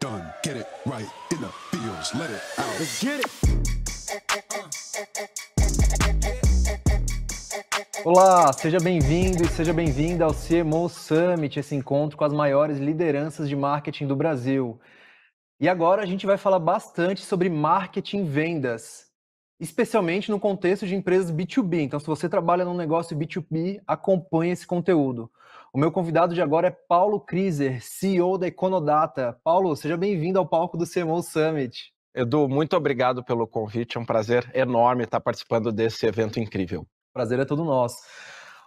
done. Get it right in the fields. Let it out. Let's get it. Olá, seja bem-vindo e seja bem-vinda ao CMO Summit, esse encontro com as maiores lideranças de marketing do Brasil. E agora a gente vai falar bastante sobre marketing e vendas, especialmente no contexto de empresas B2B. Então, se você trabalha num negócio B2B, acompanhe esse conteúdo. O meu convidado de agora é Paulo Kriser, CEO da Econodata. Paulo, seja bem-vindo ao palco do CMO Summit. Edu, muito obrigado pelo convite, é um prazer enorme estar participando desse evento incrível. Prazer é todo nosso.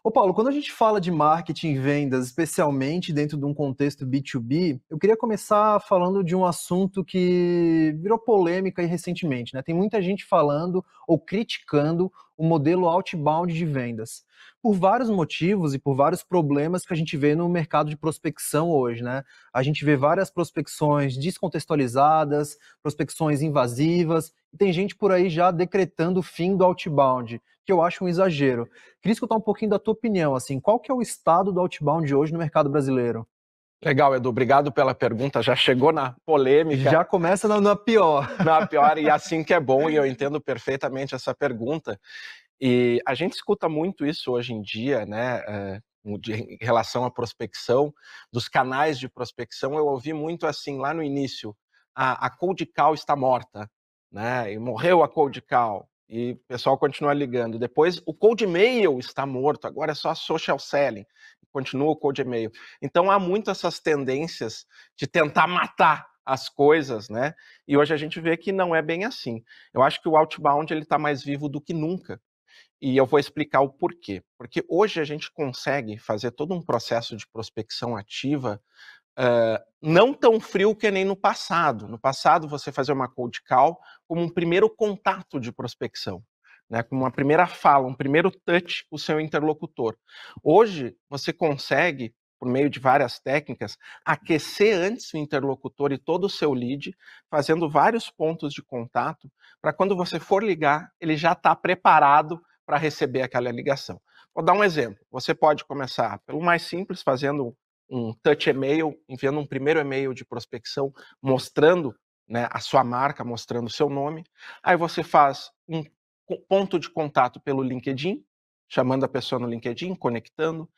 Ô Paulo, quando a gente fala de marketing e vendas, especialmente dentro de um contexto B2B, eu queria começar falando de um assunto que virou polêmica aí recentemente, né? Tem muita gente falando ou criticando o modelo outbound de vendas, por vários motivos e por vários problemas que a gente vê no mercado de prospecção hoje, né? A gente vê várias prospecções descontextualizadas, prospecções invasivas, e tem gente por aí já decretando o fim do outbound, que eu acho um exagero. Queria escutar um pouquinho da tua opinião, assim, qual que é o estado do outbound hoje no mercado brasileiro? Legal, Edu, obrigado pela pergunta, já chegou na polêmica. Já começa na pior. Na pior, e assim que é bom, e eu entendo perfeitamente essa pergunta. E a gente escuta muito isso hoje em dia, né, em relação à prospecção, dos canais de prospecção. Eu ouvi muito assim, lá no início, a cold call está morta, né, e morreu a cold call. E o pessoal continua ligando. Depois, o cold email está morto, agora é só social selling. Continua o cold email. Então, há muito essas tendências de tentar matar as coisas, né? E hoje a gente vê que não é bem assim. Eu acho que o outbound ele está mais vivo do que nunca. E eu vou explicar o porquê. Porque hoje a gente consegue fazer todo um processo de prospecção ativa não tão frio que nem no passado. No passado, você fazia uma cold call como um primeiro contato de prospecção, né, como uma primeira fala, um primeiro touch com o seu interlocutor. Hoje, você consegue, por meio de várias técnicas, aquecer antes o interlocutor e todo o seu lead, fazendo vários pontos de contato, para quando você for ligar, ele já está preparado para receber aquela ligação. Vou dar um exemplo. Você pode começar pelo mais simples, fazendo um touch e-mail, enviando um primeiro e-mail de prospecção, mostrando, né, a sua marca, mostrando o seu nome. Aí você faz um ponto de contato pelo LinkedIn, chamando a pessoa no LinkedIn, conectando.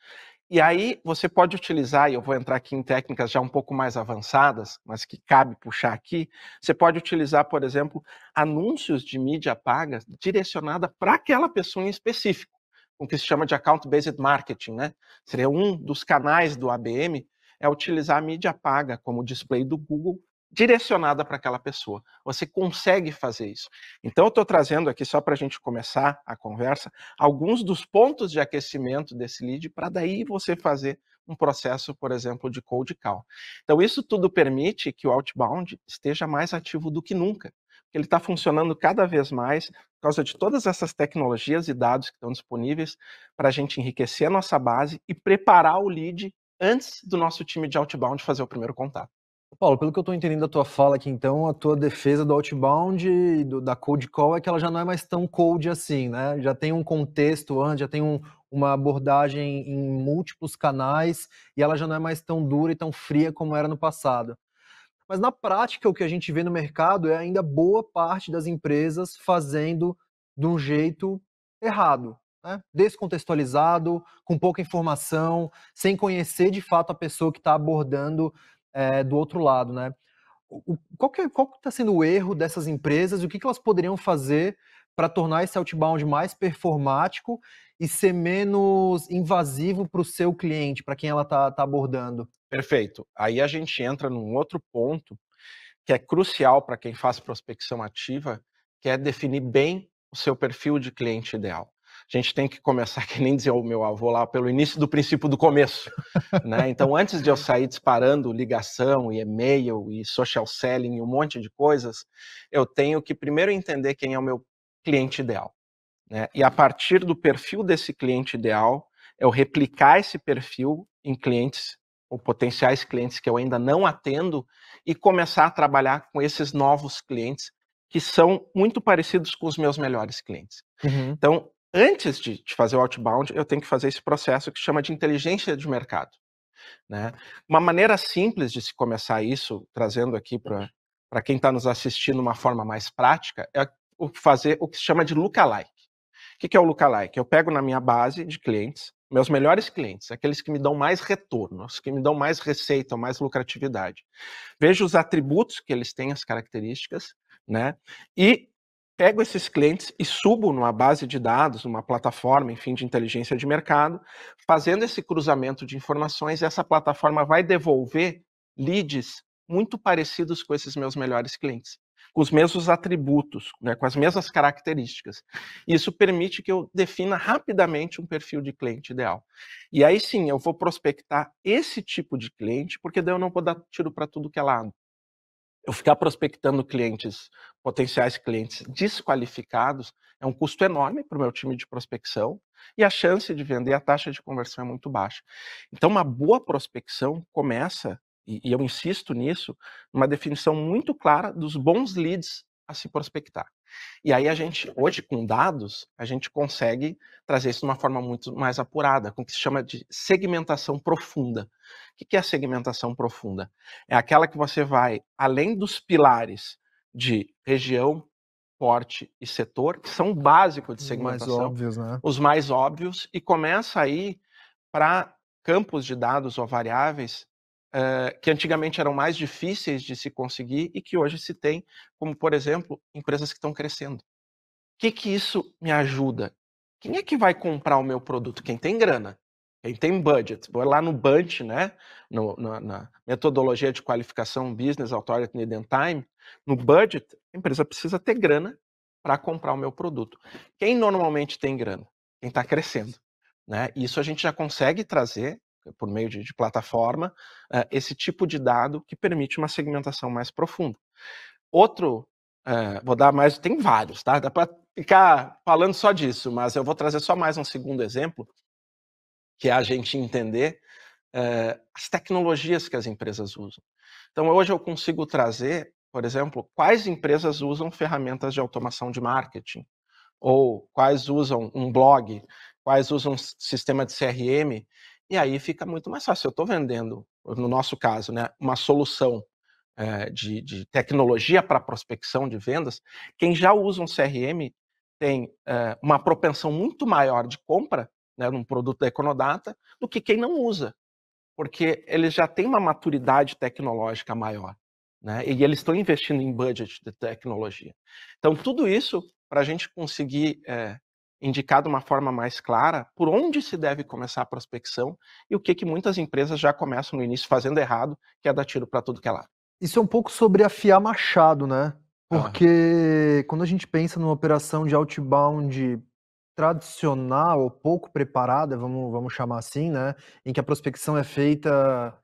E aí você pode utilizar, e eu vou entrar aqui em técnicas já um pouco mais avançadas, mas que cabe puxar aqui, você pode utilizar, por exemplo, anúncios de mídia paga direcionada para aquela pessoa em específico, o que se chama de account-based marketing, né? Seria um dos canais do ABM, é utilizar a mídia paga como display do Google direcionada para aquela pessoa. Você consegue fazer isso. Então eu estou trazendo aqui, só para a gente começar a conversa, alguns dos pontos de aquecimento desse lead para daí você fazer um processo, por exemplo, de cold call. Então isso tudo permite que o outbound esteja mais ativo do que nunca. Ele está funcionando cada vez mais por causa de todas essas tecnologias e dados que estão disponíveis para a gente enriquecer a nossa base e preparar o lead antes do nosso time de outbound fazer o primeiro contato. Paulo, pelo que eu estou entendendo da tua fala aqui, então, a tua defesa do outbound e da cold call é que ela já não é mais tão cold assim, né? Já tem um contexto antes, já tem uma abordagem em múltiplos canais e ela já não é mais tão dura e tão fria como era no passado. Mas na prática, o que a gente vê no mercado é ainda boa parte das empresas fazendo de um jeito errado, né? Descontextualizado, com pouca informação, sem conhecer de fato a pessoa que está abordando do outro lado, né? Qual que está sendo o erro dessas empresas e o que elas poderiam fazer para tornar esse outbound mais performático e ser menos invasivo para o seu cliente, para quem ela está abordando? Perfeito. Aí a gente entra num outro ponto que é crucial para quem faz prospecção ativa, que é definir bem o seu perfil de cliente ideal. A gente tem que começar, que nem dizia o meu avô lá, pelo início do princípio do começo, né? Então, antes de eu sair disparando ligação e e-mail e social selling e um monte de coisas, eu tenho que primeiro entender quem é o meu cliente ideal, né? E a partir do perfil desse cliente ideal, eu replicar esse perfil em clientes ou potenciais clientes que eu ainda não atendo e começar a trabalhar com esses novos clientes que são muito parecidos com os meus melhores clientes. Uhum. Então, antes de fazer o outbound, eu tenho que fazer esse processo que chama de inteligência de mercado. né? Uma maneira simples de se começar isso, trazendo aqui para quem está nos assistindo uma forma mais prática, é fazer o que se chama de lookalike. O que é o lookalike? Eu pego na minha base de clientes, meus melhores clientes, aqueles que me dão mais retorno, os que me dão mais receita, mais lucratividade. Vejo os atributos que eles têm, as características, né? E pego esses clientes e subo numa base de dados, numa plataforma, enfim, de inteligência de mercado, fazendo esse cruzamento de informações, e essa plataforma vai devolver leads muito parecidos com esses meus melhores clientes, com os mesmos atributos, né, com as mesmas características. Isso permite que eu defina rapidamente um perfil de cliente ideal. E aí sim, eu vou prospectar esse tipo de cliente, porque daí eu não vou dar tiro para tudo que é lado. Eu ficar prospectando potenciais clientes desqualificados, é um custo enorme para o meu time de prospecção, e a chance de vender, a taxa de conversão é muito baixa. Então, uma boa prospecção começa, e eu insisto nisso, numa definição muito clara dos bons leads a se prospectar. E aí hoje com dados, a gente consegue trazer isso de uma forma muito mais apurada, com o que se chama de segmentação profunda. O que é a segmentação profunda? É aquela que você vai, além dos pilares de região, porte e setor, que são básicos de segmentação, mais óbvios, né? os mais óbvios, e começa aí para campos de dados ou variáveis que antigamente eram mais difíceis de se conseguir e que hoje se tem, como, por exemplo, empresas que estão crescendo. O que isso me ajuda? Quem é que vai comprar o meu produto? Quem tem grana, quem tem budget. Vou lá no BUNT, né? Na metodologia de qualificação Business Authority Need and Time, no budget, a empresa precisa ter grana para comprar o meu produto. Quem normalmente tem grana? Quem está crescendo. Né? Isso a gente já consegue trazer, por meio de plataforma, esse tipo de dado que permite uma segmentação mais profunda. Outro, vou dar mais, tem vários, tá? Dá para ficar falando só disso, mas eu vou trazer só mais um segundo exemplo, que é a gente entender as tecnologias que as empresas usam. Então, hoje eu consigo trazer, por exemplo, quais empresas usam ferramentas de automação de marketing, ou quais usam um blog, quais usam um sistema de CRM, e aí fica muito mais fácil. Eu estou vendendo, no nosso caso, né, uma solução de tecnologia para prospecção de vendas. Quem já usa um CRM tem uma propensão muito maior de compra, né, num produto da Econodata, do que quem não usa, porque eles já têm uma maturidade tecnológica maior, né, e eles estão investindo em budget de tecnologia. Então, tudo isso para a gente conseguir indicar de uma forma mais clara por onde se deve começar a prospecção e o que muitas empresas já começam no início fazendo errado, que é dar tiro para tudo que é lado. Isso é um pouco sobre afiar machado, né? Porque quando a gente pensa numa operação de outbound tradicional ou pouco preparada, vamos chamar assim, né? Em que a prospecção é feita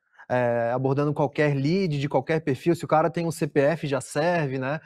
abordando qualquer lead de qualquer perfil, se o cara tem um CPF já serve, né?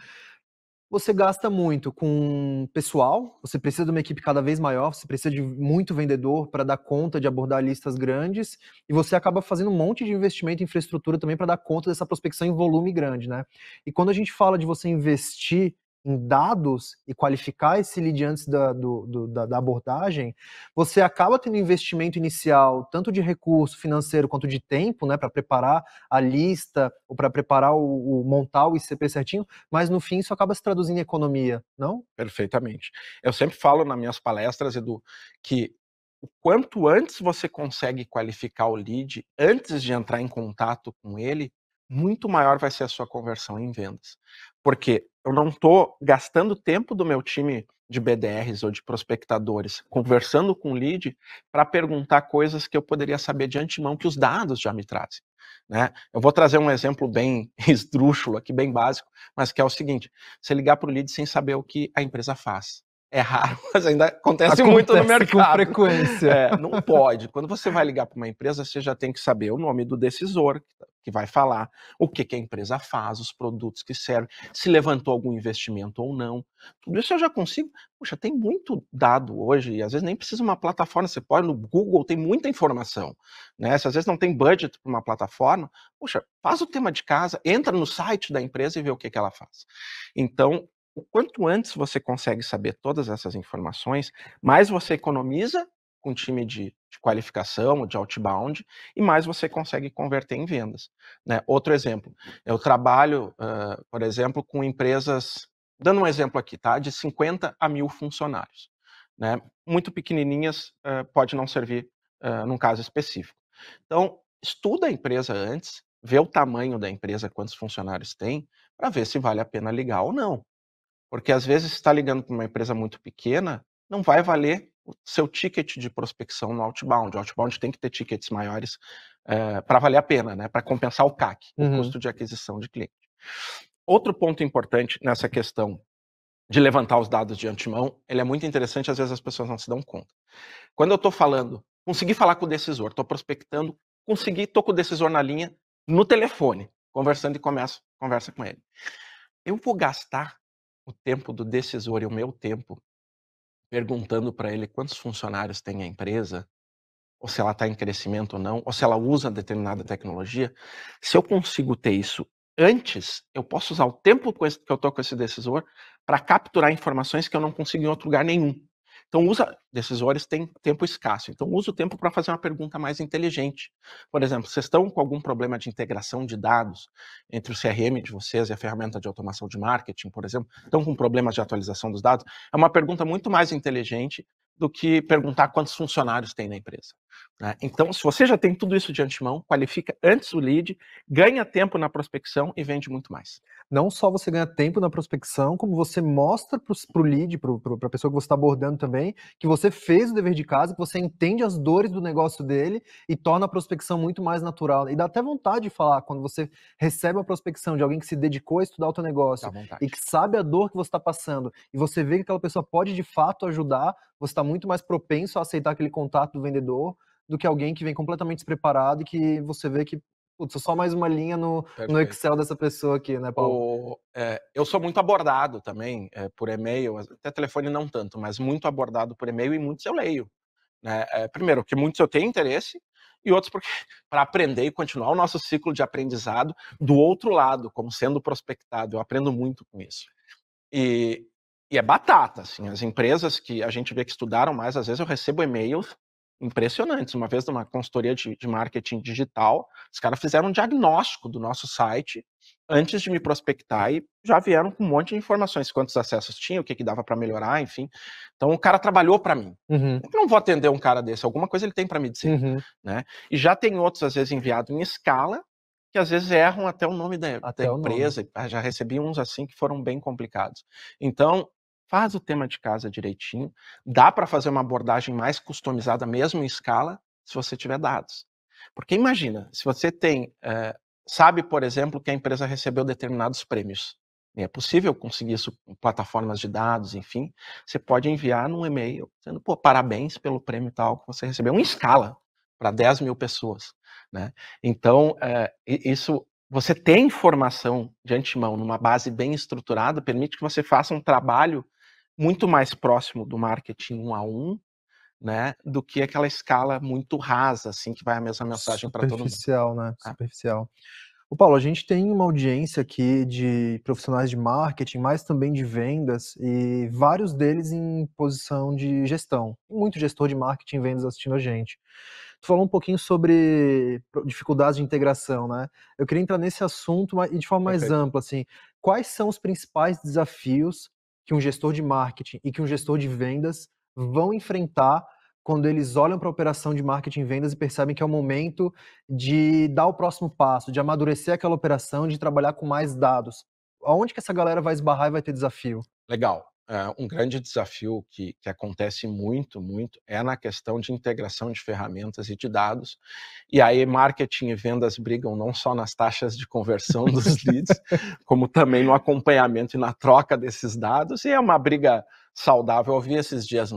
Você gasta muito com pessoal, você precisa de uma equipe cada vez maior, você precisa de muito vendedor para dar conta de abordar listas grandes, e você acaba fazendo um monte de investimento em infraestrutura também para dar conta dessa prospecção em volume grande, né? E quando a gente fala de você investir em dados e qualificar esse lead antes da abordagem, você acaba tendo investimento inicial, tanto de recurso financeiro quanto de tempo, né, para preparar a lista, ou para preparar montar o ICP certinho, mas no fim isso acaba se traduzindo em economia, não? Perfeitamente. Eu sempre falo nas minhas palestras, Edu, que o quanto antes você consegue qualificar o lead, antes de entrar em contato com ele, muito maior vai ser a sua conversão em vendas. Porque eu não estou gastando tempo do meu time de BDRs ou de prospectadores conversando com o lead para perguntar coisas que eu poderia saber de antemão que os dados já me trazem. Né? Eu vou trazer um exemplo bem esdrúxulo aqui, bem básico, mas que é o seguinte: você ligar para o lead sem saber o que a empresa faz. É raro, mas ainda acontece muito no mercado. Com frequência. Não pode. Quando você vai ligar para uma empresa, você já tem que saber o nome do decisor que vai falar, o que a empresa faz, os produtos que servem, se levantou algum investimento ou não. Tudo isso eu já consigo. Poxa, tem muito dado hoje, e às vezes nem precisa uma plataforma, você pode no Google, tem muita informação. Né? Se às vezes não tem budget para uma plataforma, poxa, faz o tema de casa, entra no site da empresa e vê o que ela faz. Então, o quanto antes você consegue saber todas essas informações, mais você economiza com o time de de qualificação, de outbound, e mais você consegue converter em vendas, né? Outro exemplo, eu trabalho, por exemplo, com empresas, dando um exemplo aqui, tá? De 50 a 1000 funcionários, né? Muito pequenininhas, pode não servir num caso específico. Então, estuda a empresa antes, vê o tamanho da empresa, quantos funcionários tem, para ver se vale a pena ligar ou não. Porque às vezes, se está ligando para uma empresa muito pequena, não vai valer o seu ticket de prospecção no outbound. O outbound tem que ter tickets maiores para valer a pena, né? Para compensar o CAC, o custo de aquisição de cliente. Outro ponto importante nessa questão de levantar os dados de antemão, ele é muito interessante, às vezes as pessoas não se dão conta. Quando eu estou falando, consegui falar com o decisor, estou prospectando, estou com o decisor na linha, no telefone, conversando e conversa com ele. Eu vou gastar o tempo do decisor e o meu tempo perguntando para ele quantos funcionários tem a empresa, ou se ela está em crescimento ou não, ou se ela usa determinada tecnologia. Se eu consigo ter isso antes, eu posso usar o tempo que eu estou com esse decisor para capturar informações que eu não consigo em outro lugar nenhum. Então, decisores têm tempo escasso, então usa o tempo para fazer uma pergunta mais inteligente. Por exemplo, vocês estão com algum problema de integração de dados entre o CRM de vocês e a ferramenta de automação de marketing, por exemplo? Estão com problemas de atualização dos dados? É uma pergunta muito mais inteligente do que perguntar quantos funcionários tem na empresa, né? Então, se você já tem tudo isso de antemão, qualifica antes o lead, ganha tempo na prospecção e vende muito mais. Não só você ganha tempo na prospecção, como você mostra para o lead, para a pessoa que você está abordando também, que você fez o dever de casa, que você entende as dores do negócio dele e torna a prospecção muito mais natural. E dá até vontade de falar, quando você recebe uma prospecção de alguém que se dedicou a estudar o teu negócio e que sabe a dor que você está passando, e você vê que aquela pessoa pode de fato ajudar, você está muito mais propenso a aceitar aquele contato do vendedor do que alguém que vem completamente despreparado e que você vê que putz, só mais uma linha no Excel dessa pessoa aqui, né, Paulo? Eu sou muito abordado também por e-mail, até telefone não tanto, mas muito abordado por e-mail e muitos eu leio, né? Primeiro, porque muitos eu tenho interesse e outros porque para aprender e continuar o nosso ciclo de aprendizado do outro lado, como sendo prospectado, eu aprendo muito com isso. E é batata, assim, as empresas que a gente vê que estudaram mais, às vezes eu recebo e-mails impressionantes. Uma vez numa consultoria de marketing digital, os caras fizeram um diagnóstico do nosso site antes de me prospectar e já vieram com um monte de informações, quantos acessos tinha, o que dava para melhorar, enfim. Então o cara trabalhou para mim. Eu não vou atender um cara desse, alguma coisa ele tem para me dizer, né? E já tem outros, às vezes, enviados em escala, que às vezes erram até o nome da empresa. Já recebi uns assim que foram bem complicados. Então, faz o tema de casa direitinho. Dá para fazer uma abordagem mais customizada, mesmo em escala, se você tiver dados. Porque imagina, se você sabe, por exemplo, que a empresa recebeu determinados prêmios. É possível conseguir isso em plataformas de dados, enfim. Você pode enviar num e-mail, dizendo, pô, parabéns pelo prêmio tal que você recebeu, em escala, para 10 mil pessoas, né? Então, isso, você ter informação de antemão numa base bem estruturada, permite que você faça um trabalho muito mais próximo do marketing 1 a 1, né, do que aquela escala muito rasa, assim, que vai a mesma mensagem para todo mundo. Superficial, né? Superficial. Ô Paulo, a gente tem uma audiência aqui de profissionais de marketing, mas também de vendas, e vários deles em posição de gestão. Muito gestor de marketing e vendas assistindo a gente. Tu falou um pouquinho sobre dificuldades de integração, né? Eu queria entrar nesse assunto e de forma mais ampla, assim, quais são os principais desafios que um gestor de marketing e que um gestor de vendas vão enfrentar quando eles olham para a operação de marketing e vendas e percebem que é o momento de dar o próximo passo, de amadurecer aquela operação, de trabalhar com mais dados? Aonde que essa galera vai esbarrar e vai ter desafio? Legal. Um grande desafio que acontece muito, é na questão de integração de ferramentas e de dados. E aí marketing e vendas brigam não só nas taxas de conversão dos leads, como também no acompanhamento e na troca desses dados. E é uma briga saudável. Eu vi esses dias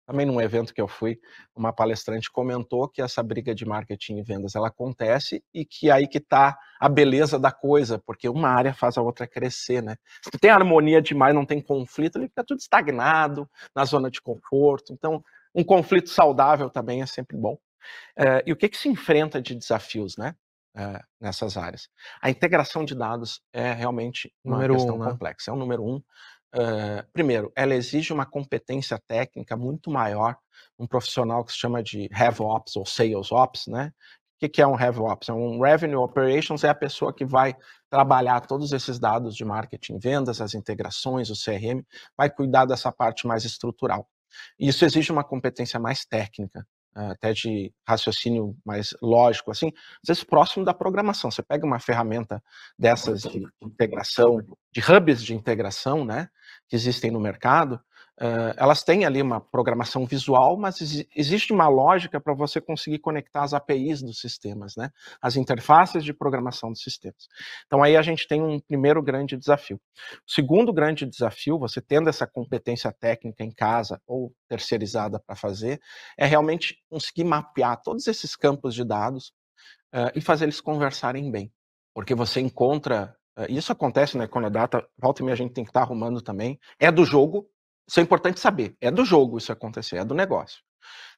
também num evento que eu fui, uma palestrante comentou que essa briga de marketing e vendas ela acontece e que aí que está a beleza da coisa, porque uma área faz a outra crescer, né? Se tem harmonia demais, não tem conflito, ele fica tudo estagnado, na zona de conforto. Então, um conflito saudável também é sempre bom. E o que se enfrenta de desafios, né? Nessas áreas. A integração de dados é realmente uma questão complexa. É o número 1. primeiro, ela exige uma competência técnica muito maior, um profissional que se chama de RevOps ou SalesOps, né? O que é um RevOps? É um Revenue Operations, é a pessoa que vai trabalhar todos esses dados de marketing, vendas, as integrações, o CRM, vai cuidar dessa parte mais estrutural. E isso exige uma competência mais técnica, até de raciocínio mais lógico, assim, às vezes próximo da programação. Você pega uma ferramenta dessas de integração, de hubs de integração, né, que existem no mercado, elas têm ali uma programação visual, mas existe uma lógica para você conseguir conectar as APIs dos sistemas, né, as interfaces de programação dos sistemas. Então aí a gente tem um primeiro grande desafio. O segundo grande desafio, você tendo essa competência técnica em casa ou terceirizada para fazer, é realmente conseguir mapear todos esses campos de dados e fazer eles conversarem bem. Porque você encontra, isso acontece na Econodata, volta e meia a gente tem que estar arrumando também, é do jogo, isso é importante saber, é do jogo isso acontecer, é do negócio.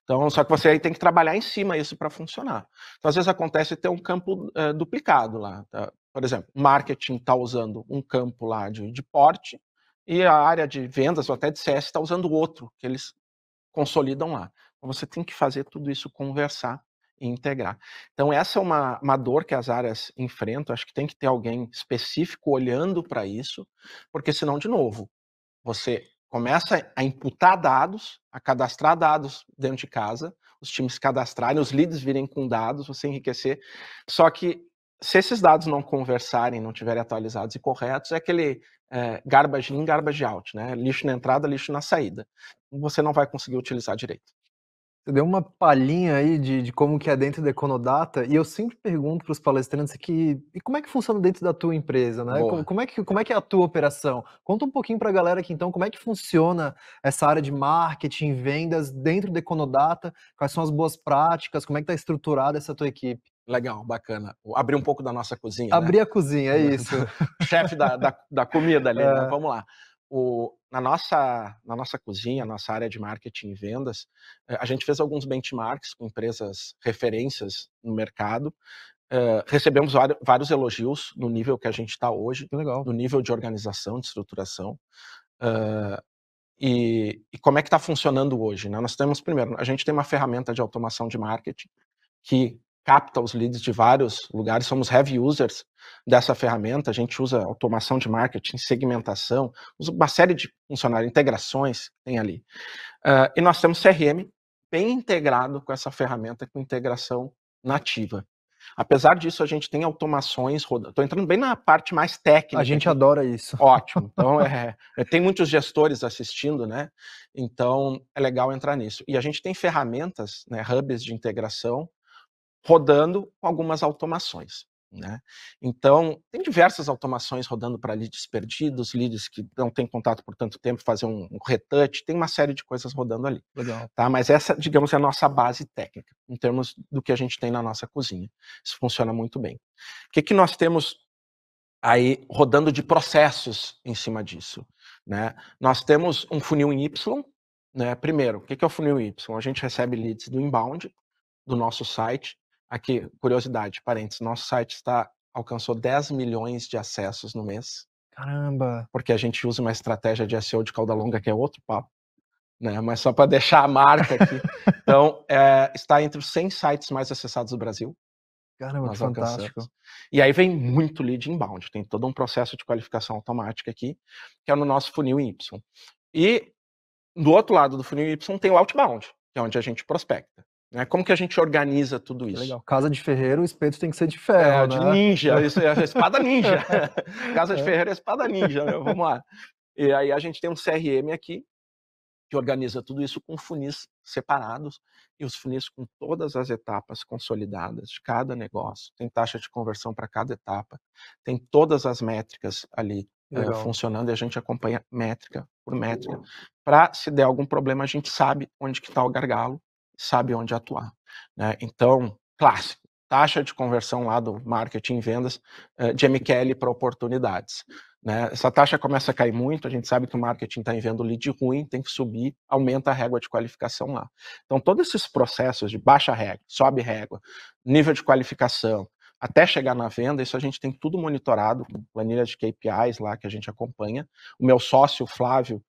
Então, só que você aí tem que trabalhar em cima isso para funcionar. Então, às vezes acontece ter um campo duplicado lá. Tá? Por exemplo, marketing está usando um campo lá de porte e a área de vendas ou até de CS está usando outro, que eles consolidam lá. Então, você tem que fazer tudo isso conversar e integrar. Então, essa é uma dor que as áreas enfrentam. Acho que tem que ter alguém específico olhando para isso, porque senão, de novo, você começa a imputar dados, a cadastrar dados dentro de casa, os times cadastrarem, os leads virem com dados, você enriquecer. Só que se esses dados não conversarem, não estiverem atualizados e corretos, é aquele garbage in, garbage out, né? Lixo na entrada, lixo na saída. Você não vai conseguir utilizar direito. Você deu uma palhinha aí de como que é dentro da Econodata, e eu sempre pergunto para os palestrantes aqui, e como é que funciona dentro da tua empresa, né? Boa. Como é que é a tua operação? Conta um pouquinho para a galera aqui, então, como é que funciona essa área de marketing, vendas dentro da Econodata, quais são as boas práticas, como é que está estruturada essa tua equipe? Legal, bacana. Abrir um pouco da nossa cozinha, né? Abrir a cozinha, é isso. Chefe da comida ali, né? É. Vamos lá. Na nossa cozinha, nossa área de marketing e vendas, a gente fez alguns benchmarks com empresas referências no mercado, recebemos vários elogios no nível que a gente está hoje, Que legal. no nível de organização, de estruturação, e como é que está funcionando hoje, né? Nós temos, primeiro, a gente tem uma ferramenta de automação de marketing que capta os leads de vários lugares, somos heavy users dessa ferramenta, a gente usa automação de marketing, segmentação, usa uma série de funcionários, integrações que tem ali. E nós temos CRM bem integrado com essa ferramenta com integração nativa. Apesar disso, a gente tem automações rodando. Estou entrando bem na parte mais técnica. A gente aqui. adora isso. Ótimo. Então, tem muitos gestores assistindo, né? Então, é legal entrar nisso. E a gente tem ferramentas, né, hubs de integração, rodando com algumas automações, né? Então, tem diversas automações rodando para leads perdidos, leads que não têm contato por tanto tempo, fazer um retouch, tem uma série de coisas rodando ali. Legal. Tá? Mas essa, digamos, é a nossa base técnica, em termos do que a gente tem na nossa cozinha. Isso funciona muito bem. O que nós temos aí rodando de processos em cima disso, né? Nós temos um funil em Y, né? Primeiro, o que é o funil em Y? A gente recebe leads do inbound, do nosso site. Aqui, curiosidade, parênteses, nosso site alcançou 10 milhões de acessos no mês. Caramba! Porque a gente usa uma estratégia de SEO de cauda longa, que é outro papo, né? Mas só para deixar a marca aqui. Então, está entre os 100 sites mais acessados do Brasil. Caramba, que Nós fantástico. alcançamos. E aí vem muito lead inbound, tem todo um processo de qualificação automática aqui, que é no nosso funil Y. E do outro lado do funil Y tem o outbound, que é onde a gente prospecta. Né? Como que a gente organiza tudo isso? Legal. Casa de ferreiro, o espeto tem que ser de ferro, De né? ninja, isso é a espada ninja. Casa de ferreiro é espada ninja, né? Vamos lá. E aí a gente tem um CRM aqui, que organiza tudo isso com funis separados, e os funis com todas as etapas consolidadas de cada negócio, tem taxa de conversão para cada etapa, tem todas as métricas ali funcionando, e a gente acompanha métrica por métrica, para se der algum problema a gente sabe onde que está o gargalo, sabe onde atuar, né? Então, clássico, taxa de conversão lá do marketing e vendas de MQL para oportunidades. Né? Essa taxa começa a cair muito, a gente sabe que o marketing está enviando lead ruim, tem que subir, aumenta a régua de qualificação lá. Então, todos esses processos de baixa régua, sobe régua, nível de qualificação, até chegar na venda, isso a gente tem tudo monitorado, com planilhas de KPIs lá que a gente acompanha. O meu sócio, Flávio,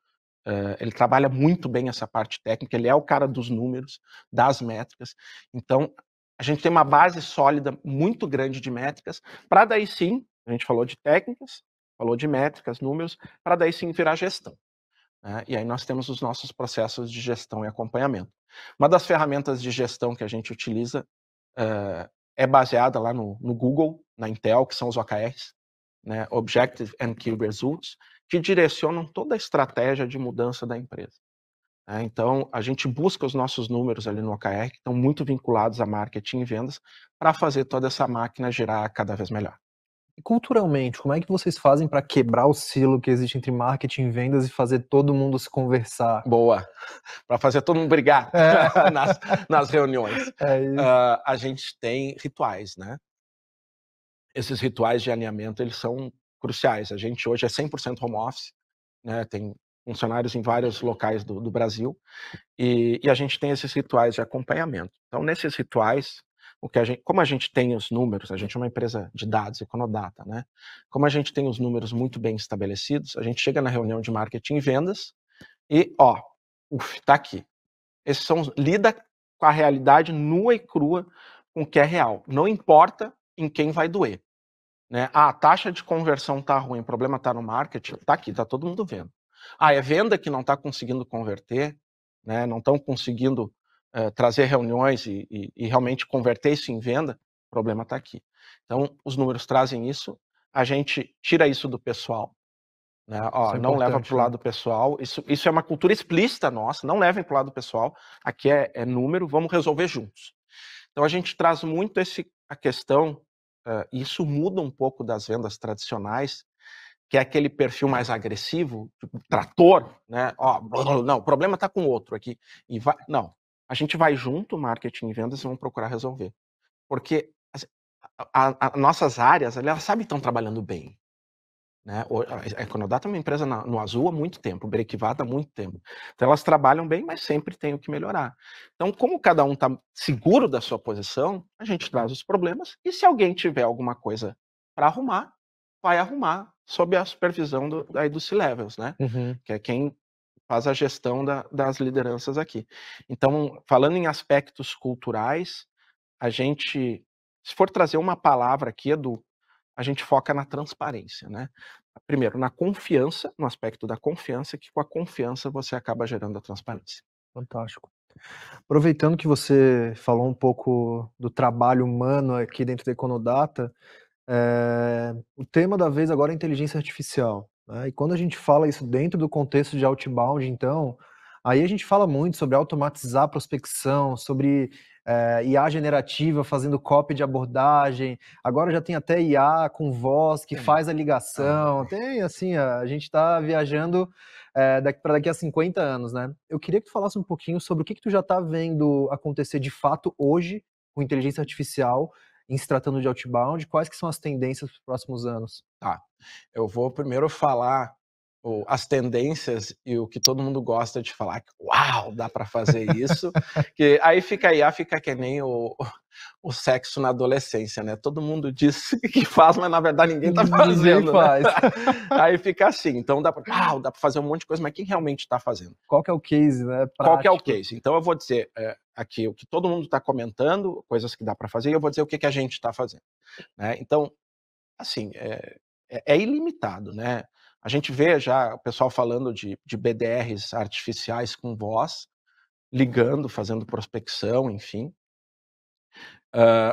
ele trabalha muito bem essa parte técnica, ele é o cara dos números, das métricas. Então, a gente tem uma base sólida, muito grande de métricas, para daí sim, a gente falou de técnicas, falou de métricas, números, para daí sim virar gestão. Né? E aí nós temos os nossos processos de gestão e acompanhamento. Uma das ferramentas de gestão que a gente utiliza é baseada lá no Google, na Intel, que são os OKRs, né? Objective and Key Results, que direcionam toda a estratégia de mudança da empresa. Né? Então, a gente busca os nossos números ali no OKR, que estão muito vinculados a marketing e vendas, para fazer toda essa máquina girar cada vez melhor. E culturalmente, como é que vocês fazem para quebrar o silo que existe entre marketing e vendas e fazer todo mundo se conversar? Boa! Para fazer todo mundo brigar nas reuniões. A gente tem rituais, né? Esses rituais de alinhamento, eles são cruciais. A gente hoje é 100% home office, né? Tem funcionários em vários locais do Brasil, e a gente tem esses rituais de acompanhamento. Então, nesses rituais, como a gente tem os números, a gente é uma empresa de dados, Econodata, né? Como a gente tem os números muito bem estabelecidos, a gente chega na reunião de marketing e vendas e, tá aqui. Lida com a realidade nua e crua com o que é real. Não importa em quem vai doer. Né? A taxa de conversão tá ruim, o problema tá no marketing, tá aqui, tá todo mundo vendo. É venda que não está conseguindo converter, né? Não estão conseguindo trazer reuniões e realmente converter isso em venda, o problema está aqui. Então, os números trazem isso, a gente tira isso do pessoal, né? Não leva para o lado pessoal, isso é uma cultura explícita nossa, não levem para o lado pessoal, aqui é número, vamos resolver juntos. Então, a gente traz muito a questão, e isso muda um pouco das vendas tradicionais, que é aquele perfil mais agressivo, tipo, trator, né? Não, o problema está com o outro aqui. Não, a gente vai junto, marketing e vendas, e vamos procurar resolver. Porque nossas áreas, elas sabem que estão trabalhando bem. Né? A Econodata é uma empresa no azul há muito tempo, Brequivada há muito tempo. Então elas trabalham bem, mas sempre tem o que melhorar. Então, como cada um está seguro da sua posição, a gente traz os problemas, e se alguém tiver alguma coisa para arrumar, vai arrumar sob a supervisão dos C-Levels, né? Uhum. Que é quem faz a gestão das lideranças aqui. Então, falando em aspectos culturais, a gente, se for trazer uma palavra aqui, a gente foca na transparência, né? Primeiro, na confiança, no aspecto da confiança, que com a confiança você acaba gerando a transparência. Fantástico. Aproveitando que você falou um pouco do trabalho humano aqui dentro da Econodata, o tema da vez agora é inteligência artificial, né? E quando a gente fala isso dentro do contexto de outbound, então, aí a gente fala muito sobre automatizar a prospecção, sobre IA generativa fazendo copy de abordagem, agora já tem até IA com voz que faz a ligação, tem assim, a gente está viajando daqui a 50 anos, né? Eu queria que tu falasse um pouquinho sobre o que tu já está vendo acontecer de fato hoje com inteligência artificial, em se tratando de outbound, quais que são as tendências para os próximos anos? Tá, eu vou primeiro falar as tendências e o que todo mundo gosta de falar, que uau, dá para fazer isso, que aí fica que nem o sexo na adolescência, né? Todo mundo diz que faz, mas na verdade ninguém tá fazendo. Ninguém faz. Né? Aí fica assim, então dá para fazer um monte de coisa, mas quem realmente está fazendo? Qual que é o case, né? Prático. Qual que é o case? Então eu vou dizer aqui o que todo mundo está comentando, coisas que dá para fazer, e eu vou dizer o que a gente está fazendo. Né? Então, assim, é ilimitado, né? A gente vê já o pessoal falando de BDRs artificiais com voz, ligando, fazendo prospecção, enfim.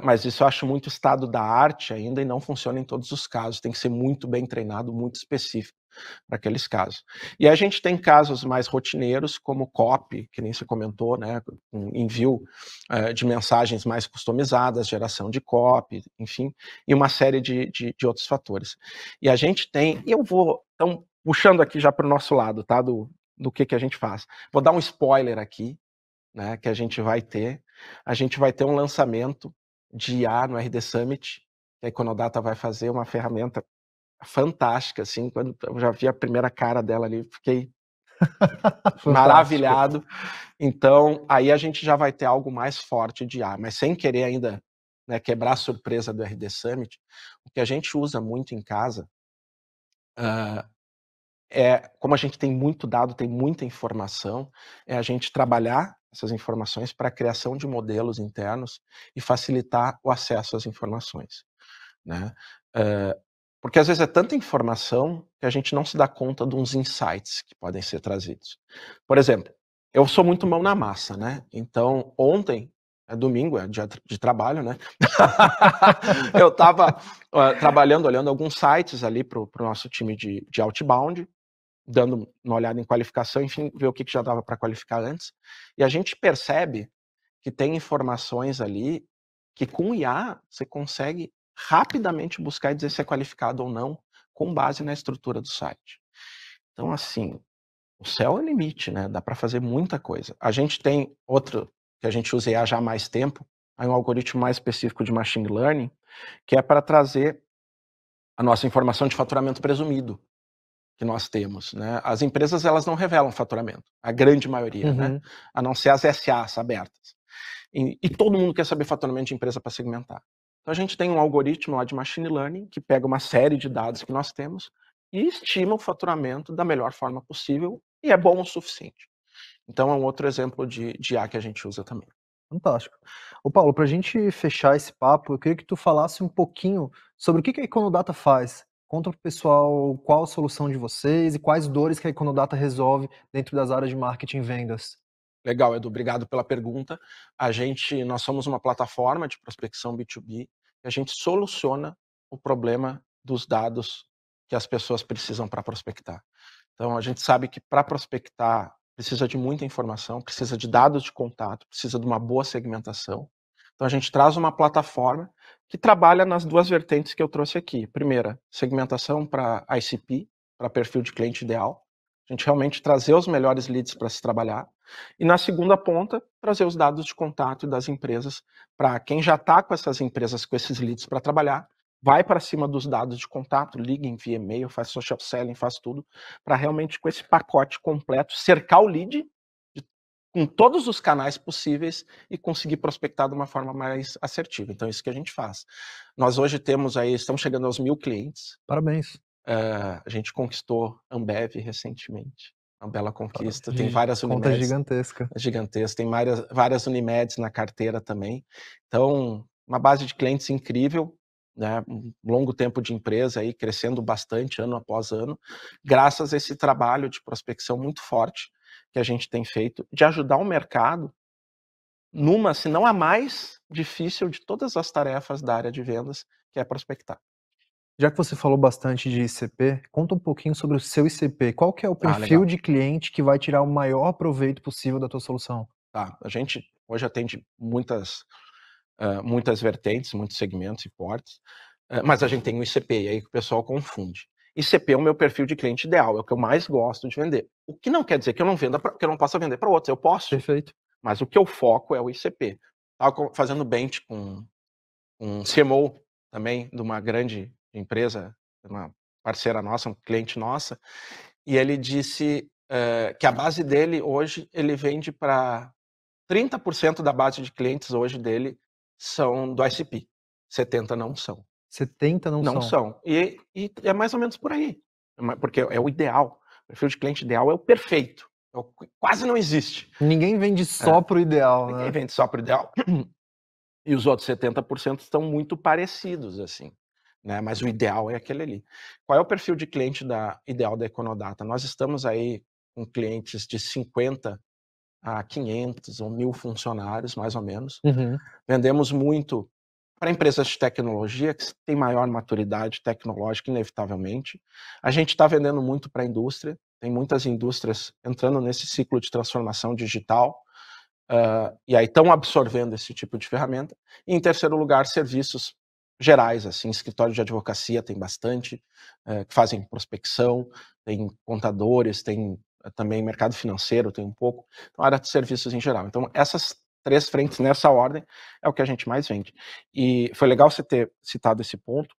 Mas isso eu acho muito estado da arte ainda e não funciona em todos os casos. Tem que ser muito bem treinado, muito específico para aqueles casos. E a gente tem casos mais rotineiros, como copy, que nem você comentou, né? Envio de mensagens mais customizadas, geração de copy, enfim, e uma série de outros fatores. E a gente tem, e eu vou, então, puxando aqui já para o nosso lado, tá? Do que a gente faz. Vou dar um spoiler aqui, né, que a gente vai ter um lançamento de IA no RD Summit, que a Econodata vai fazer uma ferramenta fantástica, assim, quando eu já vi a primeira cara dela ali, fiquei maravilhado. Então, aí a gente já vai ter algo mais forte de IA, mas sem querer ainda né, quebrar a surpresa do RD Summit, o que a gente usa muito em casa como a gente tem muito dado, tem muita informação, é a gente trabalhar essas informações para a criação de modelos internos e facilitar o acesso às informações, né? Porque às vezes é tanta informação que a gente não se dá conta de uns insights que podem ser trazidos. Por exemplo, eu sou muito mão na massa, né? Então, ontem, é domingo, é dia de trabalho, né? Eu estava trabalhando, olhando alguns sites ali para o nosso time de outbound, dando uma olhada em qualificação, enfim, ver o que já dava para qualificar antes. E a gente percebe que tem informações ali que com o IA você consegue rapidamente buscar e dizer se é qualificado ou não, com base na estrutura do site. Então, assim, o céu é o limite, né? Dá para fazer muita coisa. A gente tem outro que a gente usa IA já há mais tempo, é um algoritmo mais específico de machine learning, que é para trazer a nossa informação de faturamento presumido que nós temos, né? As empresas, elas não revelam faturamento, a grande maioria, né? A não ser as SAs abertas. E todo mundo quer saber faturamento de empresa para segmentar. Então a gente tem um algoritmo lá de machine learning que pega uma série de dados que nós temos e estima o faturamento da melhor forma possível e é bom o suficiente. Então é um outro exemplo de IA que a gente usa também. Fantástico. Ô Paulo, para a gente fechar esse papo, eu queria que tu falasse um pouquinho sobre o que a Econodata faz. Conta pro pessoal qual a solução de vocês e quais dores que a Econodata resolve dentro das áreas de marketing e vendas. Legal, Edu, obrigado pela pergunta. Nós somos uma plataforma de prospecção B2B e a gente soluciona o problema dos dados que as pessoas precisam para prospectar. Então, a gente sabe que para prospectar precisa de muita informação, precisa de dados de contato, precisa de uma boa segmentação. Então, a gente traz uma plataforma que trabalha nas duas vertentes que eu trouxe aqui. Primeira, segmentação para ICP, para perfil de cliente ideal. A gente realmente trazer os melhores leads para se trabalhar. E na segunda ponta, trazer os dados de contato das empresas para quem já está com essas empresas, com esses leads para trabalhar, vai para cima dos dados de contato, liga, envia e-mail, faz social selling, faz tudo, para realmente com esse pacote completo, cercar o lead com todos os canais possíveis e conseguir prospectar de uma forma mais assertiva. Então, é isso que a gente faz. Nós hoje estamos chegando aos 1.000 clientes. Parabéns. A gente conquistou Ambev recentemente. Uma bela conquista. Tem Conta várias Unimeds. gigantesca. Gigantesca. Tem várias Unimeds na carteira também. Então, uma base de clientes incrível, né? Um longo tempo de empresa aí, crescendo bastante ano após ano, graças a esse trabalho de prospecção muito forte que a gente tem feito, de ajudar o mercado numa, se não a mais difícil de todas as tarefas da área de vendas, que é prospectar. Já que você falou bastante de ICP, conta um pouquinho sobre o seu ICP. Qual que é o perfil de cliente que vai tirar o maior proveito possível da tua solução? Tá, a gente hoje atende muitas vertentes, muitos segmentos e portes, mas a gente tem um ICP, e aí que o pessoal confunde. ICP é o meu perfil de cliente ideal, é o que eu mais gosto de vender. O que não quer dizer que eu não possa vender para outros, eu posso. Perfeito. Mas o que eu foco é o ICP. Estava fazendo bench com um CMO também de uma grande empresa, uma parceira nossa, um cliente nossa, e ele disse que a base dele hoje, ele vende para 30% da base de clientes hoje dele são do ICP, 70% não são. 70 não são. E é mais ou menos por aí, porque é o ideal. O perfil de cliente ideal é o perfeito, quase não existe. Ninguém vende só pro ideal, né? Ninguém vende só pro ideal. E os outros 70% estão muito parecidos, assim, né? Mas o ideal é aquele ali. Qual é o perfil de cliente ideal da Econodata? Nós estamos aí com clientes de 50 a 500 ou 1.000 funcionários, mais ou menos. Vendemos muito para empresas de tecnologia que têm maior maturidade tecnológica, inevitavelmente. A gente está vendendo muito para a indústria, tem muitas indústrias entrando nesse ciclo de transformação digital, e aí estão absorvendo esse tipo de ferramenta. E, em terceiro lugar, serviços gerais, assim, escritório de advocacia tem bastante, que fazem prospecção, tem contadores, tem também mercado financeiro, tem um pouco, então área de serviços em geral. Então, essas 3 frentes nessa ordem é o que a gente mais vende. E foi legal você ter citado esse ponto,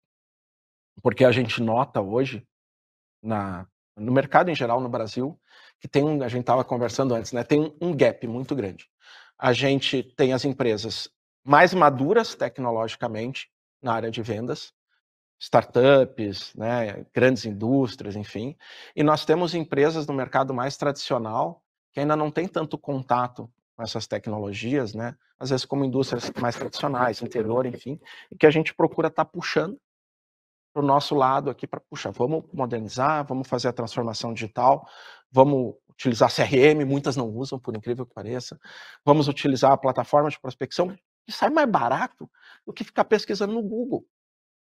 porque a gente nota hoje, no mercado em geral no Brasil, que a gente estava conversando antes, né, tem um gap muito grande. A gente tem as empresas mais maduras tecnologicamente na área de vendas, startups, né, grandes indústrias, enfim, e nós temos empresas no mercado mais tradicional que ainda não tem tanto contato com essas tecnologias, né, às vezes como indústrias mais tradicionais, interior, enfim, e que a gente procura estar puxando para o nosso lado aqui para, puxa, vamos modernizar, vamos fazer a transformação digital, vamos utilizar CRM, muitas não usam, por incrível que pareça, vamos utilizar a plataforma de prospecção, que sai mais barato do que ficar pesquisando no Google.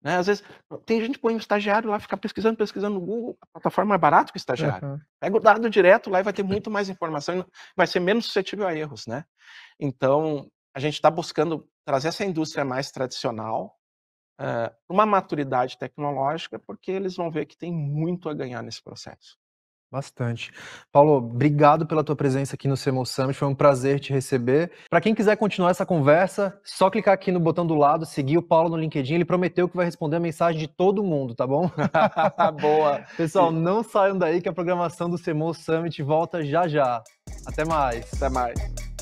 Né? Às vezes, tem gente que põe um estagiário lá, ficar pesquisando no Google, a plataforma é mais barato que o estagiário. Uhum. Pega o dado direto lá e vai ter muito mais informação, e vai ser menos suscetível a erros, né? Então, a gente está buscando trazer essa indústria mais tradicional, uma maturidade tecnológica, porque eles vão ver que tem muito a ganhar nesse processo. Bastante. Paulo, obrigado pela tua presença aqui no CMO Summit, foi um prazer te receber. Para quem quiser continuar essa conversa, só clicar aqui no botão do lado, seguir o Paulo no LinkedIn, ele prometeu que vai responder a mensagem de todo mundo, tá bom? Boa! Pessoal, não saiam daí que a programação do CMO Summit volta já já. Até mais. Até mais.